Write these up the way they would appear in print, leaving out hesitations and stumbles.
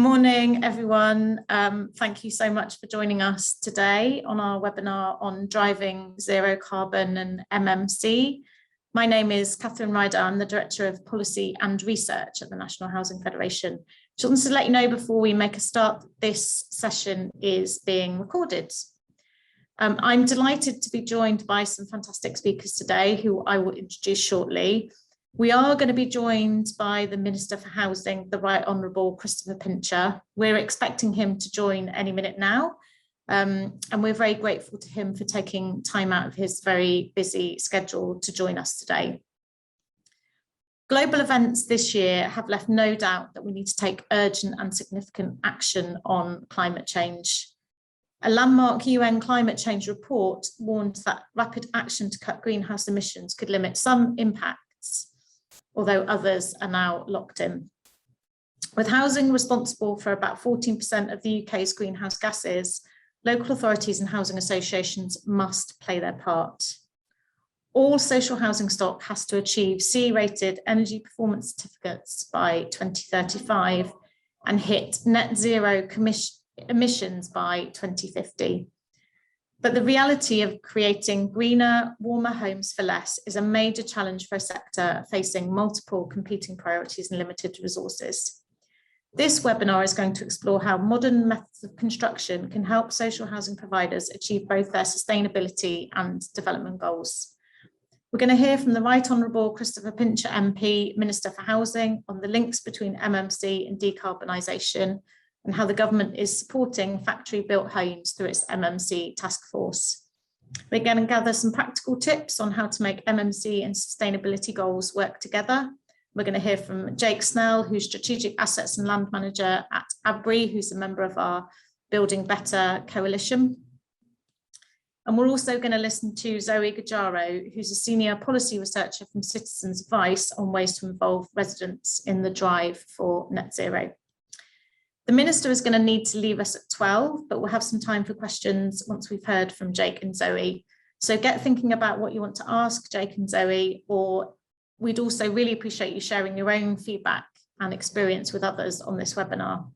Morning, everyone. Thank you so much for joining us today on our webinar on driving zero carbon and MMC. My name is Catherine Ryder. I'm the Director of Policy and Research at the National Housing Federation. Just wanted to let you know before we make a start, this session is being recorded. I'm delighted to be joined by some fantastic speakers today who I will introduce shortly. We are going to be joined by the Minister for Housing, the Right Honourable Christopher Pincher. We're expecting him to join any minute now, and we're very grateful to him for taking time out of his very busy schedule to join us today. Global events this year have left no doubt that we need to take urgent and significant action on climate change. A landmark UN climate change report warned that rapid action to cut greenhouse emissions could limit some impacts, although others are now locked in. With housing responsible for about 14% of the UK's greenhouse gases, local authorities and housing associations must play their part. All social housing stock has to achieve C-rated energy performance certificates by 2035 and hit net zero emissions by 2050. But the reality of creating greener, warmer homes for less is a major challenge for a sector facing multiple competing priorities and limited resources. This webinar is going to explore how modern methods of construction can help social housing providers achieve both their sustainability and development goals. We're going to hear from the Right Honourable Christopher Pincher MP, Minister for Housing, on the links between MMC and decarbonisation, and how the government is supporting factory-built homes through its MMC task force. We're going to gather some practical tips on how to make MMC and sustainability goals work together. We're going to hear from Jake Snell, who's Strategic Assets and Land Manager at Abbury, who's a member of our Building Better coalition. And we're also going to listen to Zoe Gajaro, who's a Senior Policy Researcher from Citizens Advice on ways to involve residents in the drive for net zero. The Minister is going to need to leave us at 12, but we'll have some time for questions once we've heard from Jake and Zoe. So get thinking about what you want to ask Jake and Zoe, or we'd also really appreciate you sharing your own feedback and experience with others on this webinar.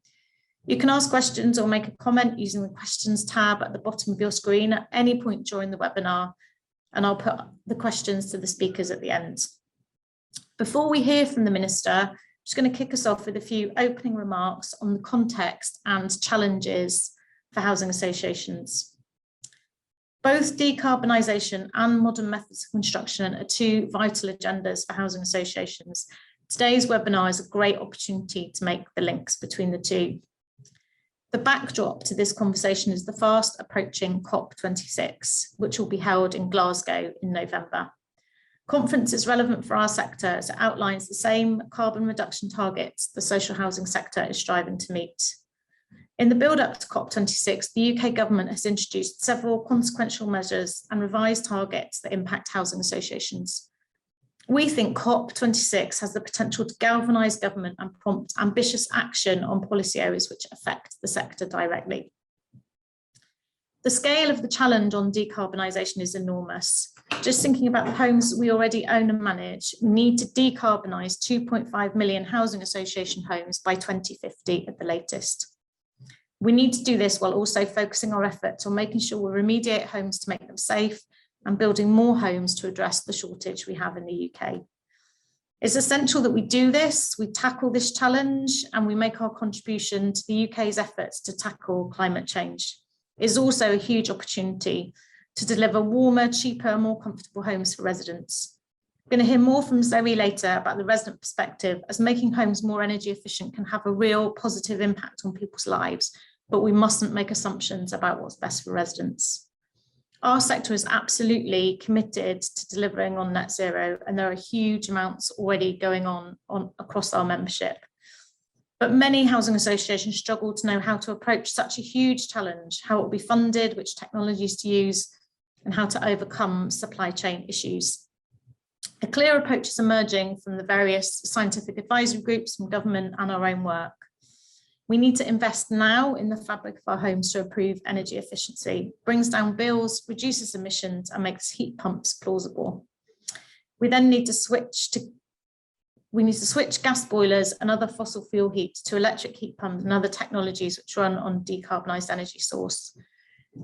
You can ask questions or make a comment using the questions tab at the bottom of your screen at any point during the webinar, and I'll put the questions to the speakers at the end. Before we hear from the Minister, I'm just going to kick us off with a few opening remarks on the context and challenges for housing associations. Both decarbonisation and modern methods of construction are two vital agendas for housing associations. Today's webinar is a great opportunity to make the links between the two. The backdrop to this conversation is the fast approaching COP26, which will be held in Glasgow in November. Conference is relevant for our sector as it outlines the same carbon reduction targets the social housing sector is striving to meet. In the build-up to COP26, the UK government has introduced several consequential measures and revised targets that impact housing associations. We think COP26 has the potential to galvanise government and prompt ambitious action on policy areas which affect the sector directly. The scale of the challenge on decarbonisation is enormous. Just thinking about the homes we already own and manage, we need to decarbonise 2.5 million housing association homes by 2050 at the latest. We need to do this while also focusing our efforts on making sure we remediate homes to make them safe and building more homes to address the shortage we have in the UK. It's essential that we do this, we tackle this challenge, and we make our contribution to the UK's efforts to tackle climate change. It is also a huge opportunity to deliver warmer, cheaper, more comfortable homes for residents. We're going to hear more from Zoe later about the resident perspective, as making homes more energy efficient can have a real positive impact on people's lives, but we mustn't make assumptions about what's best for residents. Our sector is absolutely committed to delivering on net zero, and there are huge amounts already going on across our membership. But many housing associations struggle to know how to approach such a huge challenge, how it will be funded, which technologies to use, and how to overcome supply chain issues. A clear approach is emerging from the various scientific advisory groups, from government and our own work. We need to invest now in the fabric of our homes to improve energy efficiency, brings down bills, reduces emissions, and makes heat pumps plausible. We then need to switch to We need to switch gas boilers and other fossil fuel heat to electric heat pumps and other technologies which run on decarbonised energy source.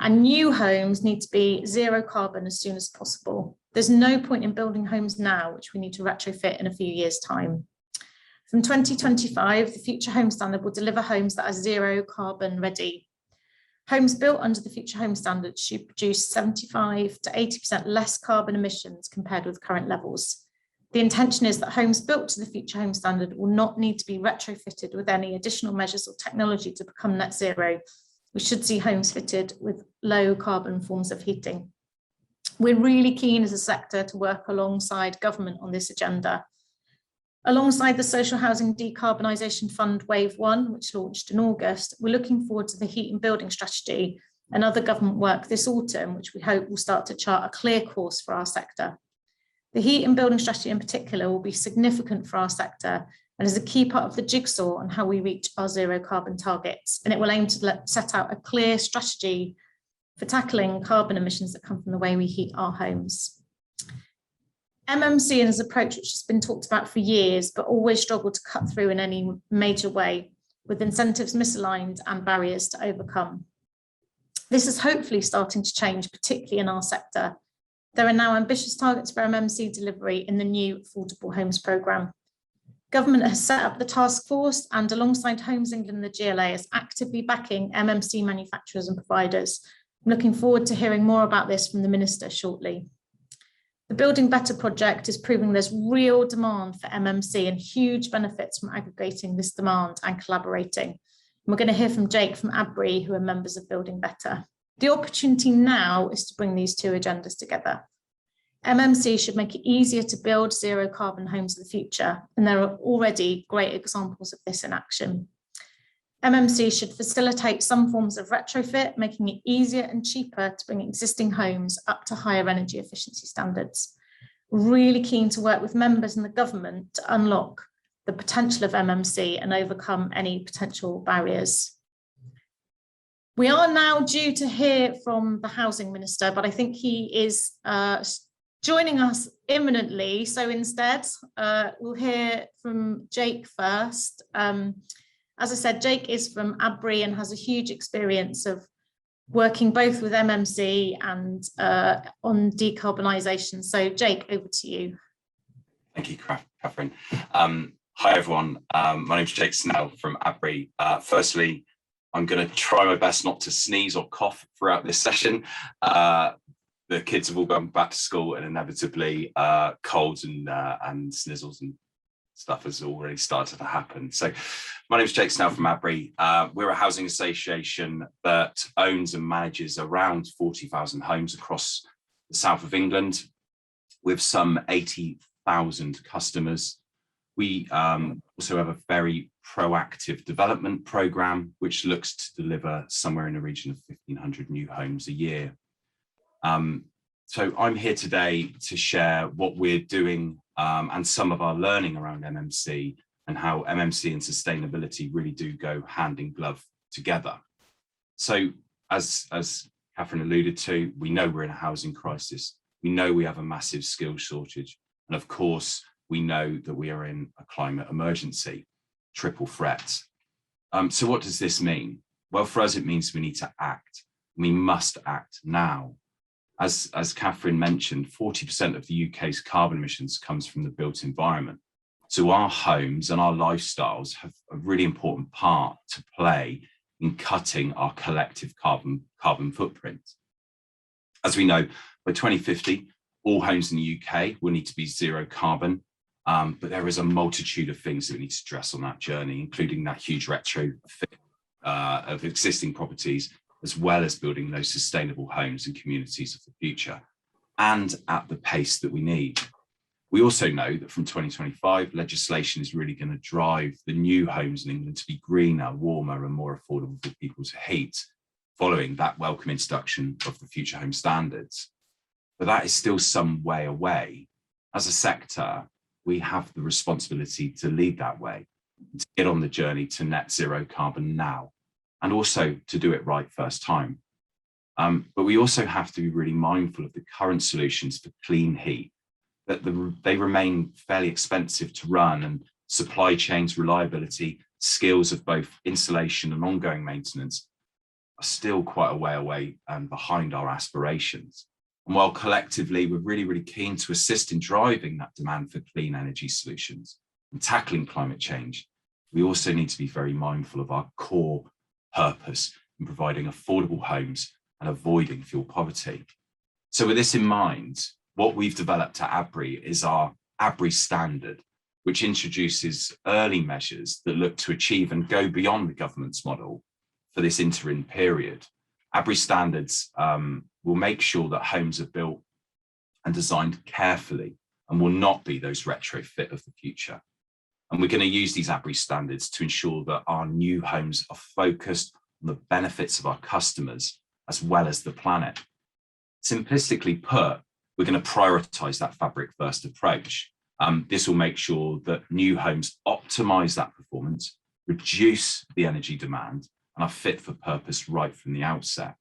And new homes need to be zero carbon as soon as possible. There's no point in building homes now, which we need to retrofit in a few years' time. From 2025, the Future Home Standard will deliver homes that are zero carbon ready. Homes built under the Future Home Standard should produce 75 to 80% less carbon emissions compared with current levels. The intention is that homes built to the Future Home Standard will not need to be retrofitted with any additional measures or technology to become net zero. We should see homes fitted with low carbon forms of heating. We're really keen as a sector to work alongside government on this agenda. Alongside the Social Housing Decarbonisation Fund Wave 1, which launched in August, we're looking forward to the heat and building strategy and other government work this autumn, which we hope will start to chart a clear course for our sector. The heat and building strategy in particular will be significant for our sector and is a key part of the jigsaw on how we reach our zero carbon targets. And it will aim to set out a clear strategy for tackling carbon emissions that come from the way we heat our homes. MMC is an approach which has been talked about for years, but always struggled to cut through in any major way, with incentives misaligned and barriers to overcome. This is hopefully starting to change, particularly in our sector. There are now ambitious targets for MMC delivery in the new Affordable Homes Programme. Government has set up the task force and alongside Homes England and the GLA is actively backing MMC manufacturers and providers. I'm looking forward to hearing more about this from the Minister shortly. The Building Better project is proving there's real demand for MMC and huge benefits from aggregating this demand and collaborating. And we're going to hear from Jake from ABRI, who are members of Building Better. The opportunity now is to bring these two agendas together. MMC should make it easier to build zero carbon homes of the future, and there are already great examples of this in action. MMC should facilitate some forms of retrofit, making it easier and cheaper to bring existing homes up to higher energy efficiency standards. Really keen to work with members and the government to unlock the potential of MMC and overcome any potential barriers. We are now due to hear from the Housing Minister, but I think he is joining us imminently. So instead, we'll hear from Jake first. As I said, Jake is from ABRI and has a huge experience of working both with MMC and on decarbonisation. So Jake, over to you. Thank you, Catherine. Hi, everyone. My name's Jake Snell from ABRI. Firstly, I'm going to try my best not to sneeze or cough throughout this session. The kids have all gone back to school and inevitably colds and snizzles and stuff has already started to happen. So my name is Jake Snell from ABRI. We're a housing association that owns and manages around 40,000 homes across the south of England with some 80,000 customers. We also have a very proactive development programme which looks to deliver somewhere in the region of 1,500 new homes a year. So I'm here today to share what we're doing and some of our learning around MMC and how MMC and sustainability really do go hand in glove together. So as Catherine alluded to, we know we're in a housing crisis. We know we have a massive skills shortage. And of course, we know that we are in a climate emergency, triple threat. So what does this mean? Well, for us, it means we need to act. We must act now. As Catherine mentioned, 40% of the UK's carbon emissions comes from the built environment. So our homes and our lifestyles have a really important part to play in cutting our collective carbon footprint. As we know, by 2050, all homes in the UK will need to be zero carbon, but there is a multitude of things that we need to address on that journey, including that huge retrofit of existing properties, as well as building those sustainable homes and communities of the future, and at the pace that we need. We also know that from 2025, legislation is really going to drive the new homes in England to be greener, warmer, and more affordable for people to heat, following that welcome introduction of the Future Home Standards. But that is still some way away. As a sector, we have the responsibility to lead that way, to get on the journey to net zero carbon now, and also to do it right first time. But we also have to be really mindful of the current solutions for clean heat that they remain fairly expensive to run, and supply chains reliability, skills of both installation and ongoing maintenance are still quite a way away and behind our aspirations. And while collectively we're really keen to assist in driving that demand for clean energy solutions and tackling climate change, we also need to be very mindful of our core purpose in providing affordable homes and avoiding fuel poverty. So with this in mind, what we've developed at ABRI is our ABRI standard, which introduces early measures that look to achieve and go beyond the government's model for this interim period. ABRI standards will make sure that homes are built and designed carefully and will not be those retrofit of the future. And we're going to use these ABRI standards to ensure that our new homes are focused on the benefits of our customers as well as the planet. Simplistically put, we're going to prioritise that fabric first approach. This will make sure that new homes optimise that performance, reduce the energy demand, and are fit for purpose right from the outset.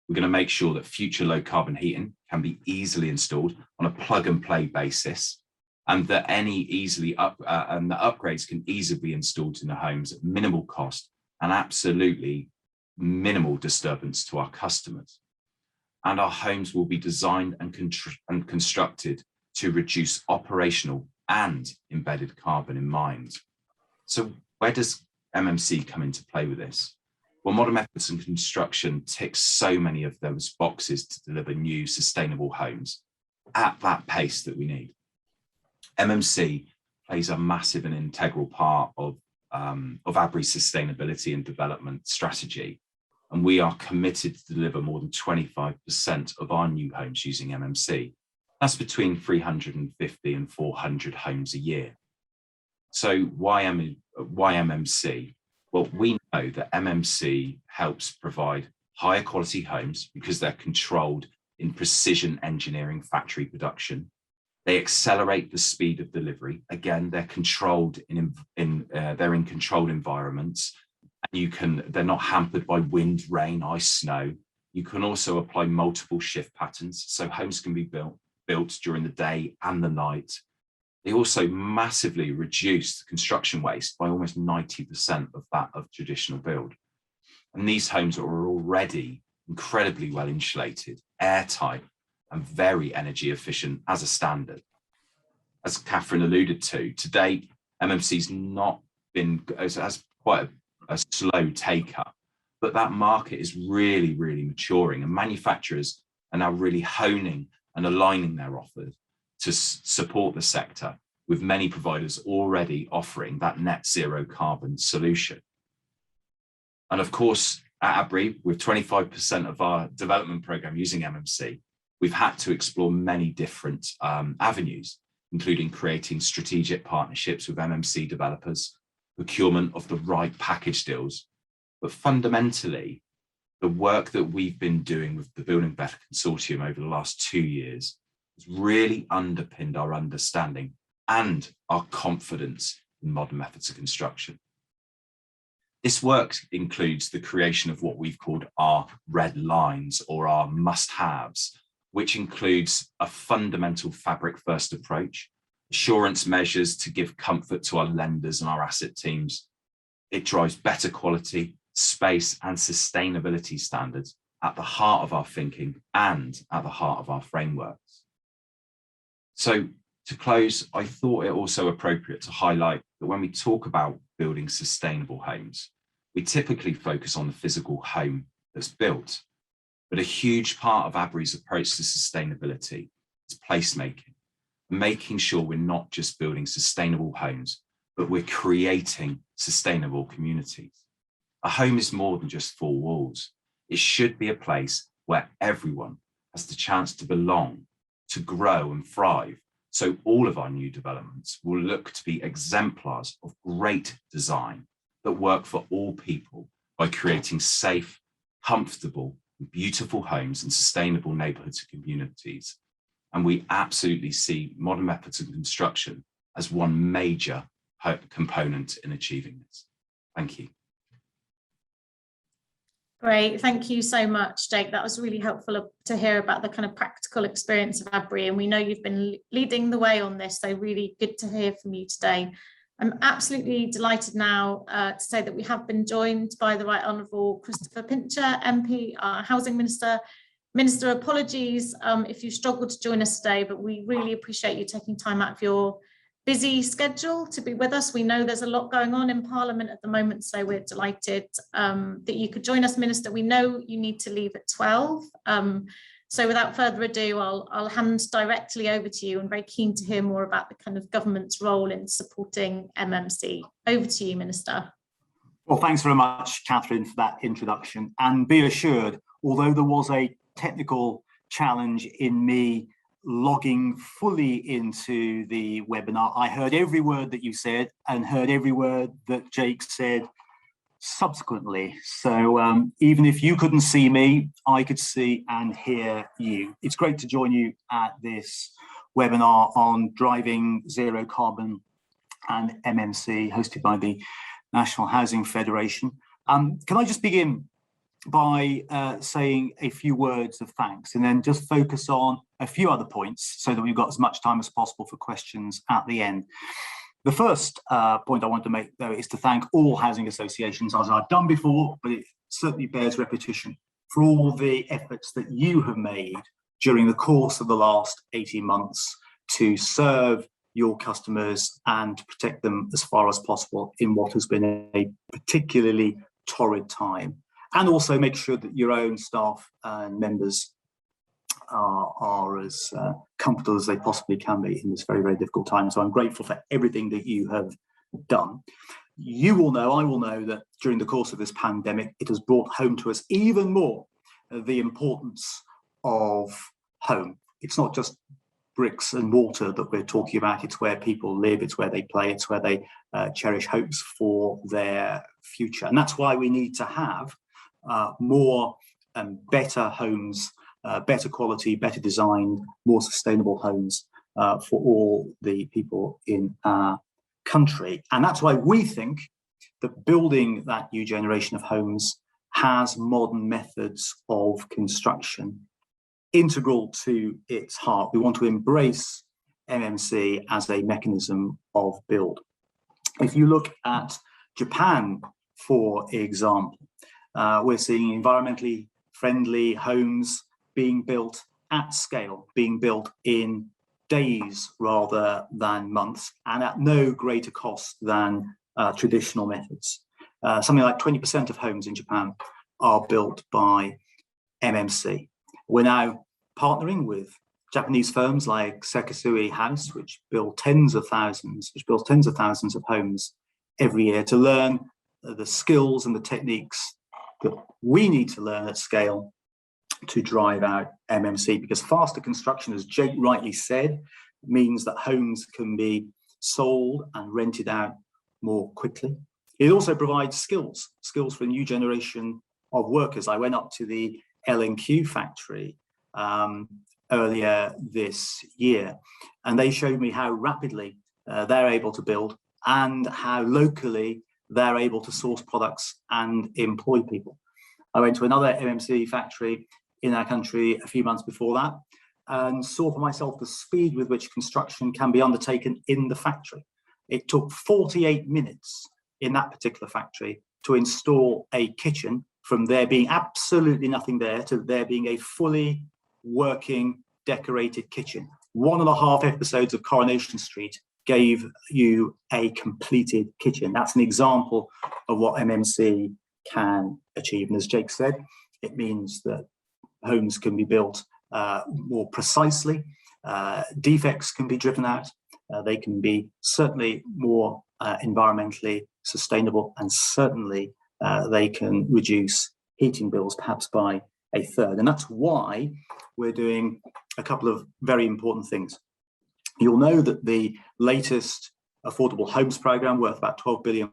We're going to make sure that future low carbon heating can be easily installed on a plug and play basis, and that the upgrades can easily be installed in the homes at minimal cost and absolutely minimal disturbance to our customers. And our homes will be designed and constructed to reduce operational and embedded carbon in mind. So where does MMC come into play with this? Well, Modern Methods and Construction ticks so many of those boxes to deliver new sustainable homes at that pace that we need. MMC plays a massive and integral part of ABRI's sustainability and development strategy. And we are committed to deliver more than 25% of our new homes using MMC. That's between 350 and 400 homes a year. So why MMC? Well, we know that MMC helps provide higher quality homes because they're controlled in precision engineering factory production. They accelerate the speed of delivery. Again, they're controlled they're in controlled environments. They're not hampered by wind, rain, ice, snow. You can also apply multiple shift patterns, so homes can be built during the day and the night. They also massively reduce construction waste by almost 90% of that of traditional build. And these homes are already incredibly well insulated, airtight, and very energy efficient as a standard. As Catherine alluded to date, MMC's not been as quite a slow take-up, but that market is really maturing, and manufacturers are now really honing and aligning their offers to support the sector, with many providers already offering that net zero carbon solution. And of course, at ABRI, with 25% of our development program using MMC, we've had to explore many different avenues, including creating strategic partnerships with MMC developers, procurement of the right package deals. But fundamentally, the work that we've been doing with the Building Better Consortium over the last 2 years has really underpinned our understanding and our confidence in modern methods of construction. This work includes the creation of what we've called our red lines, or our must-haves, which includes a fundamental fabric-first approach, assurance measures to give comfort to our lenders and our asset teams. It drives better quality, space, and sustainability standards at the heart of our thinking and at the heart of our frameworks. So to close, I thought it also appropriate to highlight that when we talk about building sustainable homes, we typically focus on the physical home that's built. But a huge part of ABRI's approach to sustainability is placemaking, making sure we're not just building sustainable homes, but we're creating sustainable communities. A home is more than just four walls. It should be a place where everyone has the chance to belong, to grow and thrive. So all of our new developments will look to be exemplars of great design that work for all people by creating safe, comfortable, beautiful homes and sustainable neighbourhoods and communities. And we absolutely see modern methods of construction as one major component in achieving this. Thank you. Great, thank you so much, Jake. That was really helpful to hear about the kind of practical experience of ABRI, and we know you've been leading the way on this, so really good to hear from you today. I'm absolutely delighted now to say that we have been joined by the Right Honourable Christopher Pincher, MP, our Housing Minister. Minister, apologies if you struggled to join us today, but we really appreciate you taking time out of your busy schedule to be with us. We know there's a lot going on in Parliament at the moment, so we're delighted that you could join us, Minister. We know you need to leave at 12. So without further ado, I'll hand directly over to you, and very keen to hear more about the kind of government's role in supporting MMC. Over to you, Minister. Well, thanks very much, Catherine, for that introduction. And be assured, although there was a technical challenge in me logging fully into the webinar, I heard every word that you said and heard every word that Jake said subsequently. So even if you couldn't see me, I could see and hear you. It's great to join you at this webinar on driving zero carbon and MMC, hosted by the National Housing Federation. Can I just begin by saying a few words of thanks, and then just focus on a few other points so that we've got as much time as possible for questions at the end. The first point I want to make, though, is to thank all housing associations, as I've done before, but it certainly bears repetition, for all the efforts that you have made during the course of the last 18 months to serve your customers and to protect them as far as possible in what has been a particularly torrid time. And also make sure that your own staff and members are as comfortable as they possibly can be in this very, very difficult time. So I'm grateful for everything that you have done. You will know, I will know, that during the course of this pandemic, it has brought home to us even more the importance of home. It's not just bricks and mortar that we're talking about. It's where people live, it's where they play, it's where they cherish hopes for their future. And that's why we need to have more and better homes, better quality, better designed, more sustainable homes for all the people in our country. And that's why we think that building that new generation of homes has modern methods of construction integral to its heart. We want to embrace MMC as a mechanism of build. If you look at Japan, for example, we're seeing environmentally friendly homes being built at scale, being built in days rather than months, and at no greater cost than traditional methods. Something like 20% of homes in Japan are built by MMC. We're now partnering with Japanese firms like Sekisui House, which build tens of thousands of homes every year, to learn the skills and the techniques that we need to learn at scale to drive out MMC, because faster construction, as Jake rightly said, means that homes can be sold and rented out more quickly. It also provides skills for a new generation of workers. I went up to the L&Q factory earlier this year, and they showed me how rapidly they're able to build and how locally they're able to source products and employ people. I went to another MMC factory in our country a few months before that and saw for myself the speed with which construction can be undertaken in the factory. It took 48 minutes in that particular factory to install a kitchen, from there being absolutely nothing there to there being a fully working, decorated kitchen. 1.5 episodes of Coronation Street gave you a completed kitchen. That's an example of what MMC can achieve. And as Jake said, it means that homes can be built more precisely, defects can be driven out, they can be certainly more environmentally sustainable, and certainly they can reduce heating bills perhaps by a third. And that's why we're doing a couple of very important things. You'll know that the latest Affordable Homes Programme, worth about £12 billion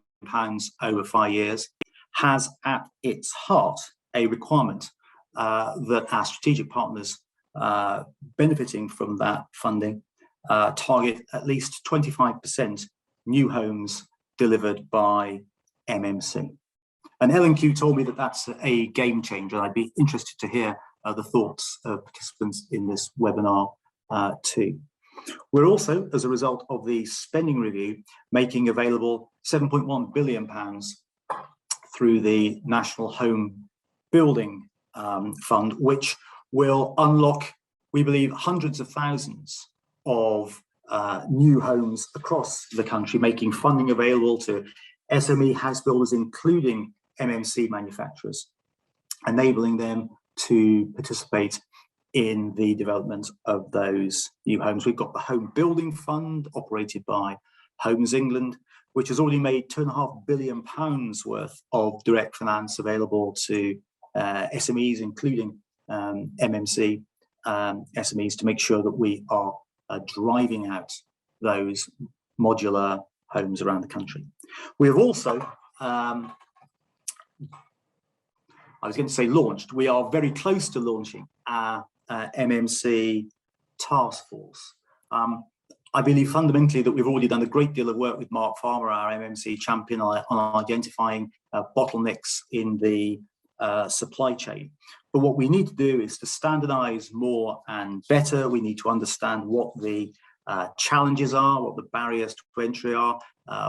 over 5 years, has at its heart a requirement that our strategic partners benefiting from that funding target at least 25% new homes delivered by MMC. And L&Q told me that that's a game changer. I'd be interested to hear the thoughts of participants in this webinar too. We're also, as a result of the spending review, making available £7.1 billion through the National Home Building Fund, which will unlock, we believe, hundreds of thousands of new homes across the country, making funding available to SME house builders, including MMC manufacturers, enabling them to participate in the development of those new homes. We've got the Home Building Fund operated by Homes England, which has already made £2.5 billion worth of direct finance available to SMEs, including MMC SMEs, to make sure that we are driving out those modular homes around the country. We have also, I was going to say launched, we are very close to launching our MMC task force. I believe fundamentally that we've already done a great deal of work with Mark Farmer, our MMC champion, on identifying bottlenecks in the supply chain. But what we need to do is to standardize more and better. We need to understand what the challenges are, what the barriers to entry are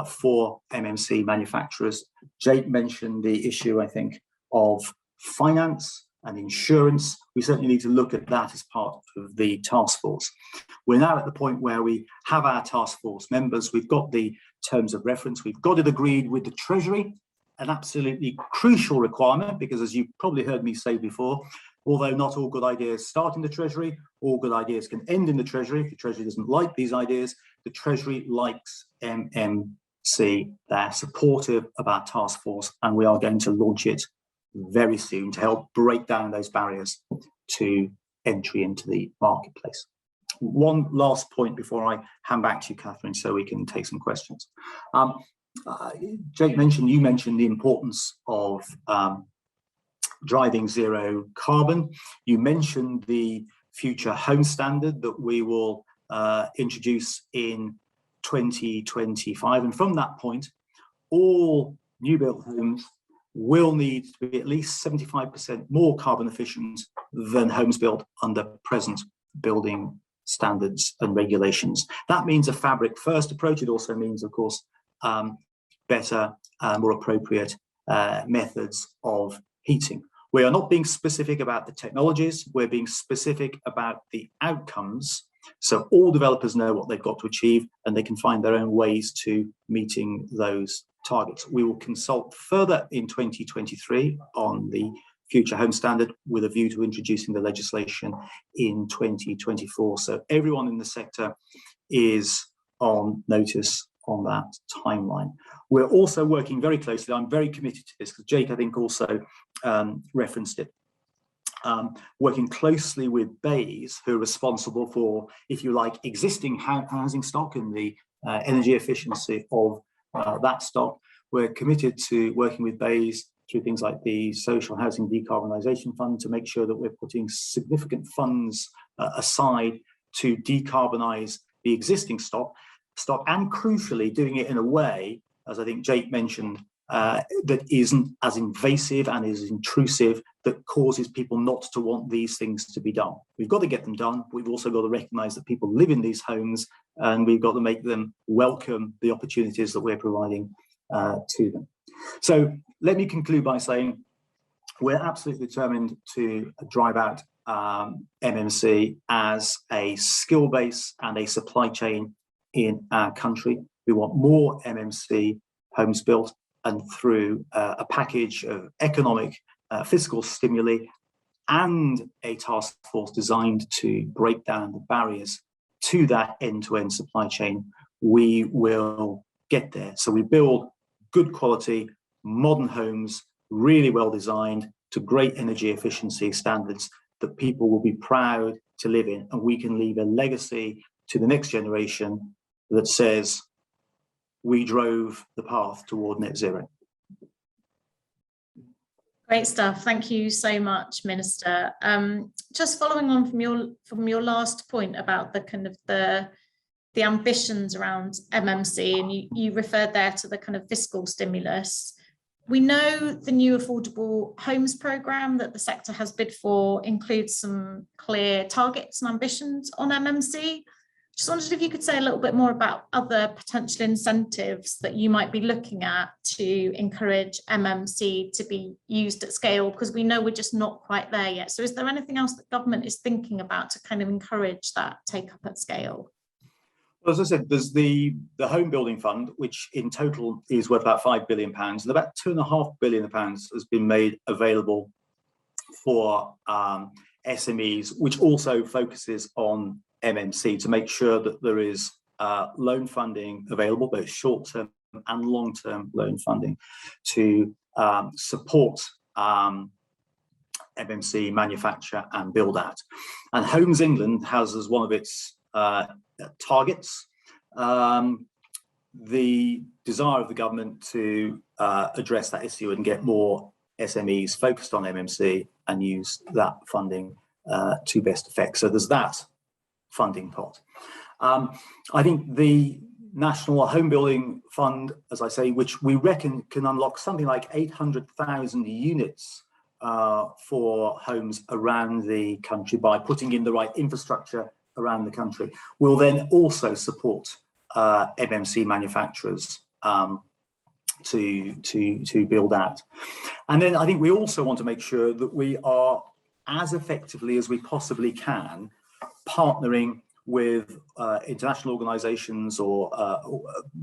for MMC manufacturers. Jake mentioned the issue, I think, of finance and insurance. We certainly need to look at that as part of the task force. We're now at the point where we have our task force members. We've got the terms of reference. We've got it agreed with the Treasury, an absolutely crucial requirement, because as you probably heard me say before, although not all good ideas start in the Treasury, all good ideas can end in the Treasury. If the Treasury doesn't like these ideas, the Treasury likes MMC. They're supportive of our task force, and we are going to launch it very soon to help break down those barriers to entry into the marketplace. One last point before I hand back to you, Catherine, so we can take some questions. Jake mentioned, you mentioned the importance of driving zero carbon. You mentioned the future home standard that we will introduce in 2025. And from that point, all new built homes will need to be at least 75% more carbon efficient than homes built under present building standards and regulations. That means a fabric first approach. It also means, of course, better, more appropriate methods of heating. We are not being specific about the technologies, we're being specific about the outcomes, so all developers know what they've got to achieve and they can find their own ways to meeting those targets. We will consult further in 2023 on the future home standard with a view to introducing the legislation in 2024. So everyone in the sector is on notice on that timeline. We're also working very closely, I'm very committed to this because Jake, I think, also referenced it, working closely with BEIS, who are responsible for, if you like, existing housing stock and the energy efficiency of that stock. We're committed to working with BEIS through things like the Social Housing Decarbonisation Fund to make sure that we're putting significant funds aside to decarbonise the existing stock, and crucially doing it in a way, as I think Jake mentioned, that isn't as invasive and is intrusive, that causes people not to want these things to be done. We've got to get them done. We've also got to recognise that people live in these homes, and we've got to make them welcome the opportunities that we're providing to them. So let me conclude by saying we're absolutely determined to drive out MMC as a skill base and a supply chain in our country. We want more MMC homes built, and through a package of economic fiscal stimuli and a task force designed to break down the barriers to that end-to-end supply chain, we will get there. So we build good quality, modern homes, really well designed to great energy efficiency standards that people will be proud to live in, and we can leave a legacy to the next generation that says we drove the path toward net zero. Great stuff. Thank you so much, Minister. Just following on from your last point about the kind of the ambitions around MMC, and you referred there to the kind of fiscal stimulus. We know the new affordable homes programme that the sector has bid for includes some clear targets and ambitions on MMC. Just wondered if you could say a little bit more about other potential incentives that you might be looking at to encourage MMC to be used at scale, because we know we're just not quite there yet. So is there anything else that government is thinking about to kind of encourage that take up at scale? Well, as I said, there's the Home Building Fund, which in total is worth about £5 billion, and about £2.5 billion has been made available for SMEs, which also focuses on MMC to make sure that there is loan funding available, both short-term and long-term loan funding, to support MMC manufacture and build out. And Homes England has as one of its targets the desire of the government to address that issue and get more SMEs focused on MMC and use that funding to best effect. So there's that funding pot. I think the National Home Building Fund, as I say, which we reckon can unlock something like 800,000 units for homes around the country by putting in the right infrastructure around the country, will then also support MMC manufacturers to build out. And then I think we also want to make sure that we are, as effectively as we possibly can, partnering with international organizations or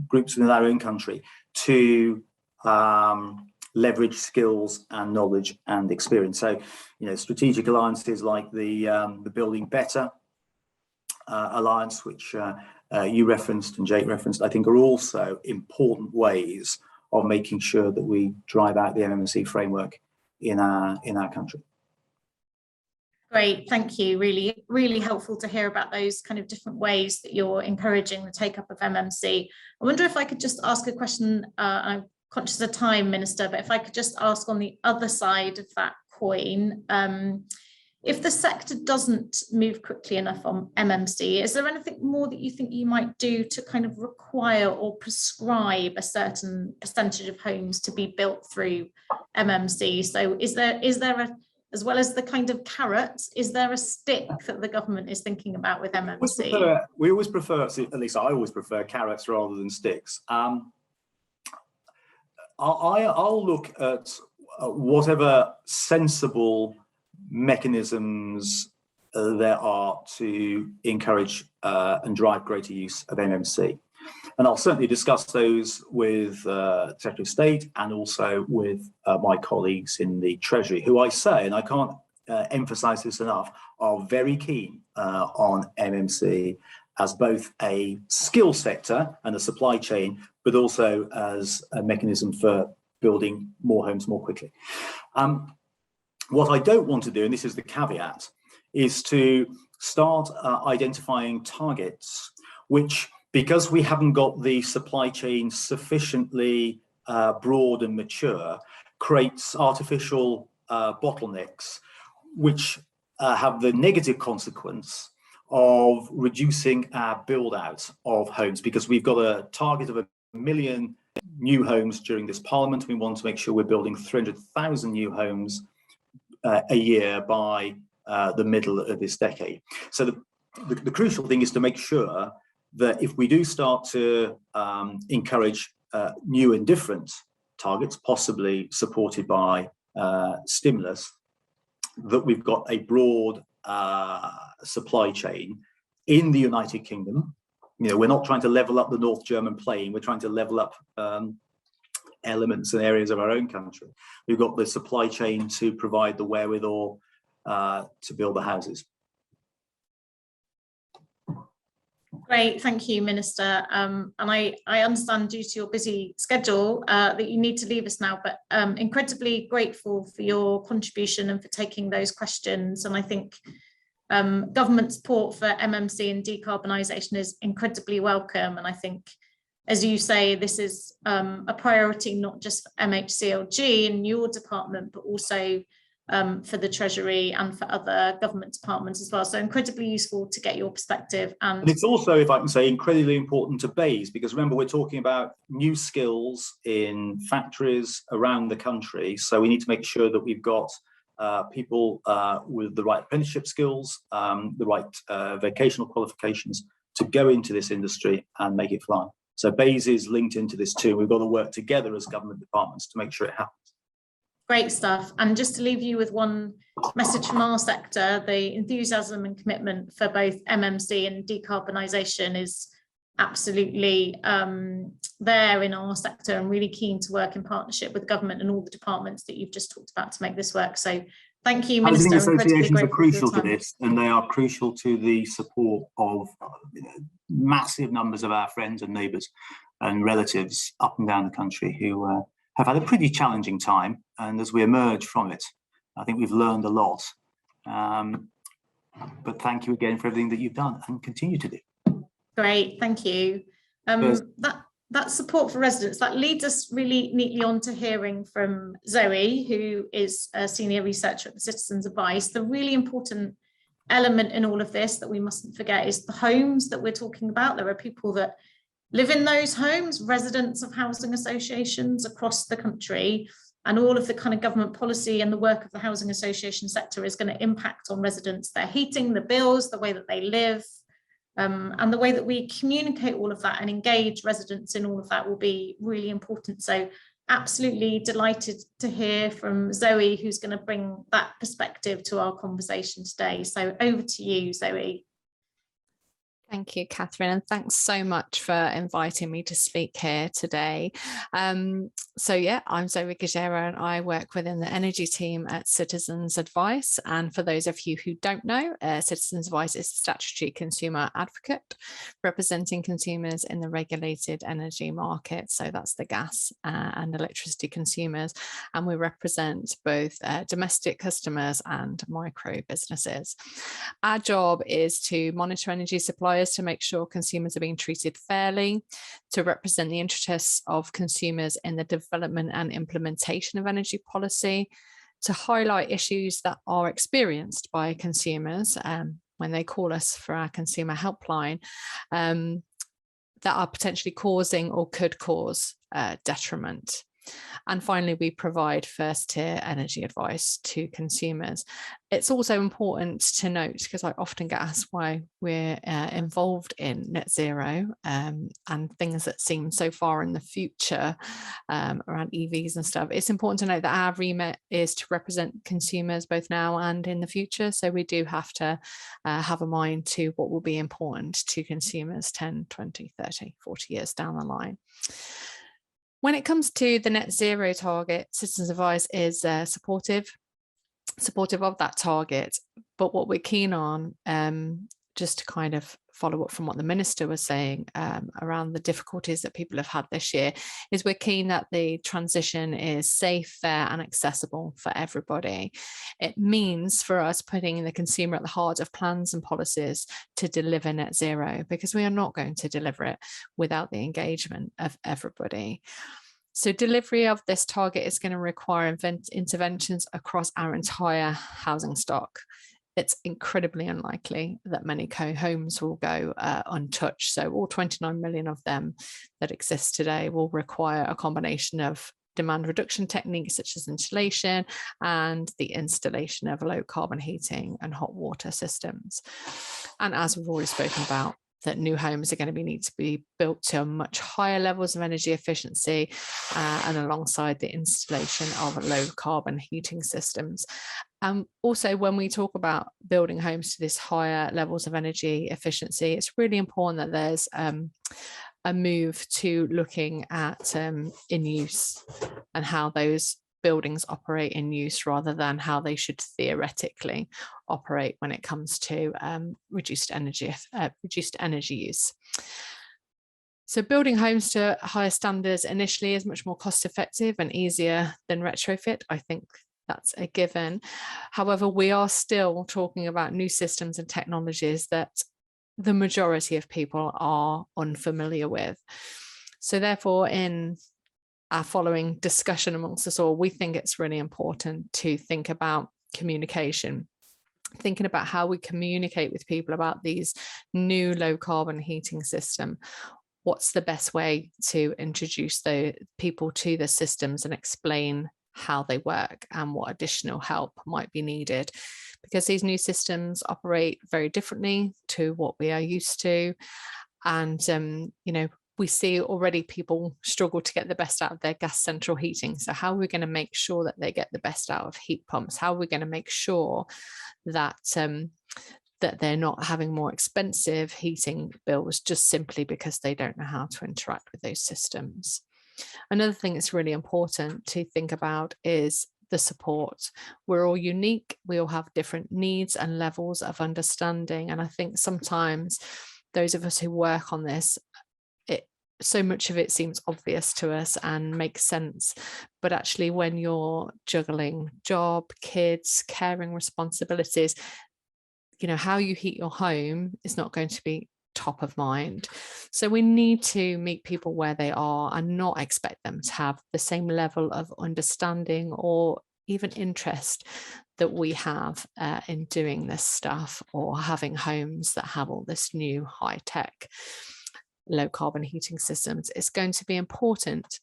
groups within our own country to leverage skills and knowledge and experience. So, strategic alliances like the Building Better Alliance, which you referenced and Jake referenced, I think are also important ways of making sure that we drive out the MMC framework in our country. Great, thank you. Really, really helpful to hear about those kind of different ways that you're encouraging the take up of MMC. I wonder if I could just ask a question. I'm conscious of time, Minister, but if I could just ask on the other side of that coin, if the sector doesn't move quickly enough on MMC, is there anything more that you think you might do to kind of require or prescribe a certain percentage of homes to be built through MMC? So is there a, as well as the kind of carrot, is there a stick that the government is thinking about with MMC? We always prefer, at least I always prefer carrots rather than sticks. I'll look at whatever sensible mechanisms there are to encourage and drive greater use of MMC. And I'll certainly discuss those with Secretary of State and also with my colleagues in the Treasury, who I say, and I can't emphasize this enough, are very keen on MMC as both a skill sector and a supply chain, but also as a mechanism for building more homes more quickly. What I don't want to do, and this is the caveat, is to start identifying targets which, because we haven't got the supply chain sufficiently broad and mature, creates artificial bottlenecks, which have the negative consequence of reducing our build out of homes, because we've got a target of 1 million new homes during this Parliament. We want to make sure we're building 300,000 new homes a year by the middle of this decade. So the crucial thing is to make sure that if we do start to encourage new and different targets, possibly supported by stimulus, that we've got a broad supply chain in the United Kingdom. We're not trying to level up the North German plain, we're trying to level up elements and areas of our own country. We've got the supply chain to provide the wherewithal to build the houses. Great, thank you, Minister. And I understand due to your busy schedule that you need to leave us now, but incredibly grateful for your contribution and for taking those questions. And I think government support for MMC and decarbonisation is incredibly welcome. And I think, as you say, this is a priority not just for MHCLG in your department, but also for the Treasury and for other government departments as well. So incredibly useful to get your perspective. And it's also, if I can say, incredibly important to BEIS, because remember, we're talking about new skills in factories around the country. So we need to make sure that we've got people with the right apprenticeship skills, the right vocational qualifications to go into this industry and make it fly. So BEIS is linked into this too. We've got to work together as government departments to make sure it happens. Great stuff. And just to leave you with one message from our sector, the enthusiasm and commitment for both MMC and decarbonisation is absolutely there in our sector, and really keen to work in partnership with government and all the departments that you've just talked about to make this work. So thank you, Minister. Housing associations are crucial to this, and they are crucial to the support of massive numbers of our friends and neighbours and relatives up and down the country who have had a pretty challenging time, and as we emerge from it, I think we've learned a lot. But thank you again for everything that you've done and continue to do. Great, thank you. That support for residents, that leads us really neatly on to hearing from Zoe, who is a senior researcher at the Citizens Advice. The really important element in all of this that we mustn't forget is the homes that we're talking about. There are people that live in those homes, residents of housing associations across the country, and all of the kind of government policy and the work of the housing association sector is going to impact on residents, their heating, the bills, the way that they live, and the way that we communicate all of that and engage residents in all of that will be really important. So absolutely delighted to hear from Zoe, who's going to bring that perspective to our conversation today. So over to you, Zoe. Thank you, Catherine, and thanks so much for inviting me to speak here today. So yeah, I'm Zoe Gajera and I work within the energy team at Citizens Advice. And for those of you who don't know, Citizens Advice is a statutory consumer advocate representing consumers in the regulated energy market. So that's the gas and electricity consumers. And we represent both domestic customers and micro businesses. Our job is to monitor energy suppliers to make sure consumers are being treated fairly, to represent the interests of consumers in the development and implementation of energy policy, to highlight issues that are experienced by consumers when they call us for our consumer helpline that are potentially causing or could cause detriment. And finally, we provide first-tier energy advice to consumers. It's also important to note, because I often get asked why we're involved in net zero and things that seem so far in the future around EVs and stuff. It's important to note that our remit is to represent consumers both now and in the future. So we do have to have a mind to what will be important to consumers 10, 20, 30, 40 years down the line. When it comes to the net zero target, Citizens Advice is supportive of that target. But what we're keen on, just to kind of follow up from what the Minister was saying around the difficulties that people have had this year, is we're keen that the transition is safe, fair and accessible for everybody. It means for us putting the consumer at the heart of plans and policies to deliver net zero, because we are not going to deliver it without the engagement of everybody. So delivery of this target is going to require interventions across our entire housing stock. It's incredibly unlikely that many homes will go untouched. So all 29 million of them that exist today will require a combination of demand reduction techniques such as insulation and the installation of low carbon heating and hot water systems. And as we've already spoken about, that new homes are going to need to be built to much higher levels of energy efficiency and alongside the installation of low carbon heating systems. Also, when we talk about building homes to this higher levels of energy efficiency, it's really important that there's a move to looking at in use and how those buildings operate in use rather than how they should theoretically operate when it comes to reduced energy use. So building homes to higher standards initially is much more cost effective and easier than retrofit. I think that's a given. However, we are still talking about new systems and technologies that the majority of people are unfamiliar with. So therefore, in our following discussion amongst us all, we think it's really important to think about communication. Thinking about how we communicate with people about these new low carbon heating system. What's the best way to introduce the people to the systems and explain how they work and what additional help might be needed, because these new systems operate very differently to what we are used to. And you know, we see already people struggle to get the best out of their gas central heating. So how are we going to make sure that they get the best out of heat pumps? How are we going to make sure that that they're not having more expensive heating bills just simply because they don't know how to interact with those systems? Another thing that's really important to think about is the support. We're all unique. We all have different needs and levels of understanding. And I think sometimes those of us who work on this, so much of it seems obvious to us and makes sense. But actually, when you're juggling job, kids, caring responsibilities, you know, how you heat your home is not going to be top of mind. So we need to meet people where they are and not expect them to have the same level of understanding or even interest that we have in doing this stuff, or having homes that have all this new high tech low carbon heating systems. It's going to be important